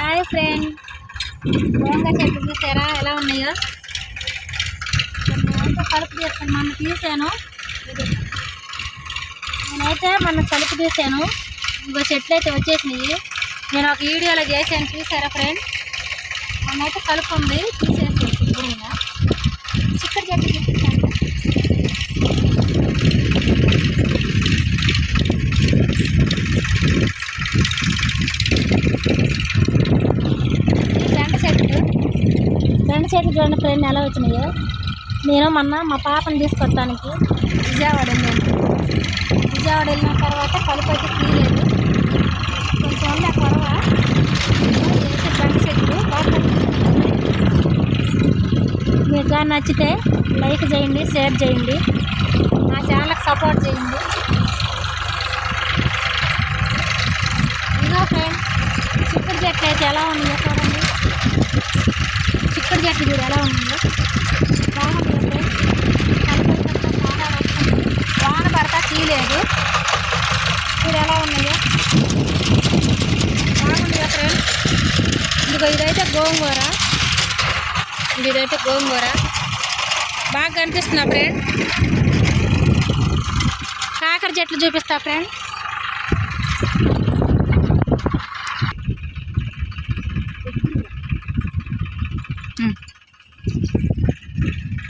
Hi friend, గోంగూర చెట్లు చూసారా ఎలా ఉన్నాయో? నేనైతే కలుపు తీస్తాను, మొన్న తీసాను. కలుపు తీసాను. ఇంకో చెట్లు అయితే వచ్చేసినాయి. నేను ఒక వీడియోలో చేశాను, చూసారా ఫ్రెండ్? మొన్నైతే కలుపు ఉంది, తీసేసి శుభ్రంగా చిక్కడి చెట్లు చూపించాను. బెండ చెట్లు చూడండి ఫ్రెండ్ ఎలా వచ్చినాయో. నేను మొన్న మా పాపను తీసుకొస్తానికి విజయవాడ వెళ్ళాను. విజయవాడ వెళ్ళిన తర్వాత కలుపు అయితే తీయలేదు, కొంచెం ఉండే కొరవ. బెండ చెట్లు బాగా. మీకు కానీ నచ్చితే లైక్ చేయండి, షేర్ చేయండి, నా ఛానల్కి సపోర్ట్ చేయండి. ఇదిగో ఫ్రెండ్, చిక్కుడు చెట్లు అయితే ఎలా ఉన్నాయో చూడండి. చిక్కుడు చెట్లు చూడు ఎలా ఉన్నాయో, బాగుంది ఫ్రెండ్. వాన పడతా తీయలేదు, చూడు ఎలా ఉన్నాయో, బాగుంది ఫ్రెండ్. ఇదిగో ఇదైతే గోంగూర, ఇదైతే గోంగూర బాగా కనిపిస్తుందా ఫ్రెండ్? కాకర చెట్లు చూపిస్తా ఫ్రెండ్.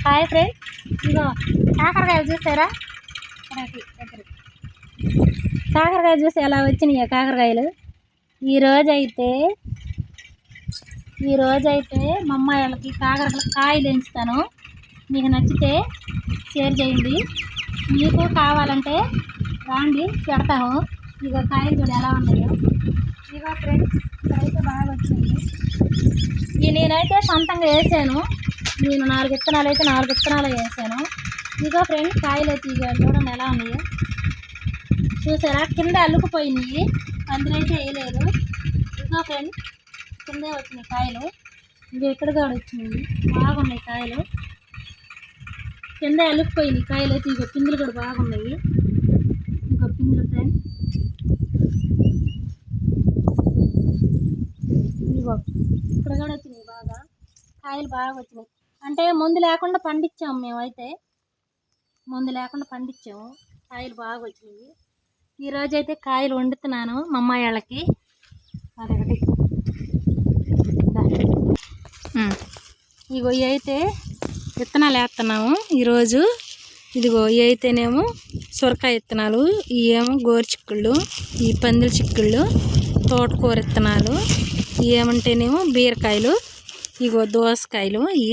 హాయ్ ఫ్రెండ్, ఇదిగో కాకరకాయలు చూసారా? కాకరకాయలు చూసి ఎలా వచ్చినాయో కాకరకాయలు. ఈరోజైతే మా అమ్మాయి వాళ్ళకి కాయలు ఎంచుతాను. మీకు నచ్చితే షేర్ చేయండి, మీకు కావాలంటే రాండి పెడతాము. ఇగో కాయలు కూడా ఎలా ఉన్నాయో. ఇగో ఫ్రెండ్స్, అయితే బాగా వచ్చింది. నేనైతే సొంతంగా వేసాను. నేను 4 విత్తనాలు అయితే 4 విత్తనాలు వేసాను. ఇగో ఫ్రెండ్స్, కాయలు అయితే ఇక చూడండి ఎలా ఉన్నాయో. చూసారా, కింద అల్లుకుపోయినాయి, అందులోైతే వేయలేదు. ఇగో ఫ్రెండ్స్, కిందే వచ్చినాయి కాయలు. ఇవి ఇక్కడ కూడా వచ్చినాయి, బాగున్నాయి కాయలు. కింద అల్లుకుపోయినాయి కాయలు అయితే. ఇక పిందులు కూడా బాగున్నాయి. ఇంకో పిందులు ఫ్రెండ్స్, ఇగో ఇక్కడ కూడా వచ్చినాయి, బాగా కాయలు బాగా వచ్చినాయి. అంటే మందు లేకుండా పండించాము, మేమైతే మందు లేకుండా పండించాము. కాయలు బాగా వచ్చినాయి. ఈరోజైతే కాయలు వండుతున్నాను మా అమ్మాయి వాళ్ళకి. అదొకటి. ఇగో ఇవి అయితే విత్తనాలు వేస్తున్నాము ఈరోజు. ఇదిగో ఇవి అయితేనేమో సొరకాయ విత్తనాలు, ఇవేమో గోరు చిక్కుళ్ళు, ఈ పందుల చిక్కుళ్ళు, తోటకూర విత్తనాలు, ఏమంటేనేమో బీరకాయలు, ఇగో దోసకాయలు. ఈ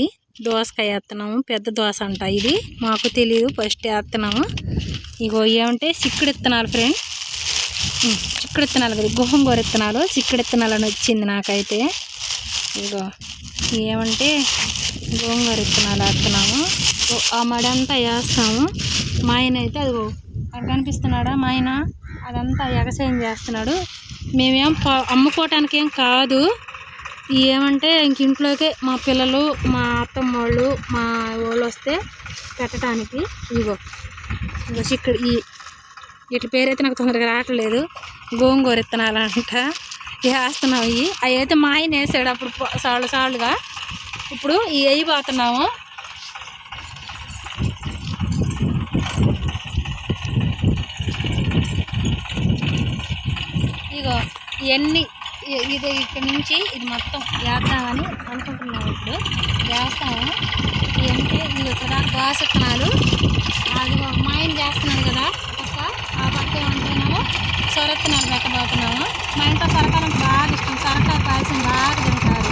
దోసకాయ వేస్తున్నాము, పెద్ద దోస అంట ఇది, మాకు తెలియదు, ఫస్ట్ వేస్తున్నాము. ఇగో ఏమంటే చిక్కుడు విత్తనాలు ఫ్రెండ్, చిక్కుడు విత్తనాలు కదా, గోంగూర విత్తనాలు, చిక్కుడు విత్తనాలు అని వచ్చింది నాకైతే. ఇగో ఏమంటే గోంగూర విత్తనాలు వేస్తున్నాము. ఆ మడి అంతా వేస్తాము. మా ఆయన అయితే అదిగో అక్కడ కనిపిస్తున్నాడా మా ఆయన, అదంతా ఎగసాయం చేస్తున్నాడు. మేమేం అమ్ముకోవటానికి ఏం కాదు, ఏమంటే ఇంక ఇంట్లోకే మా పిల్లలు, మా అత్తమ్మ వాళ్ళు, మా వాళ్ళు వస్తే పెట్టడానికి. ఇగో చిక్కుడు, వీటి పేరైతే నాకు తొందరగా రావట్లేదు. గోంగూర విత్తనాలు అంట వేస్తున్నాము. అవి అయితే మా ఆయన వేసాడు అప్పుడు సాళ్ళుగా. ఇప్పుడు ఇవి వేయబోతున్నాము. ఇగో ఇవన్నీ ఇది ఇక్కడ నుంచి ఇది మొత్తం వేద్దామని అనుకుంటున్నాము. ఇప్పుడు వేస్తాము. ఇవంటే ఇది ఇక్కడ దోస విత్తనాలు, అది మా ఆయన చేస్తున్నాడు కదా పక్క, ఆ పక్క ఏమంటున్నాము సొర విత్తనాలు పెట్టబోతున్నాము. మా ఇంట్లో సొరకాయలు బాగా ఇష్టం, సొరకాయ పాయసం బాగా తింటారు.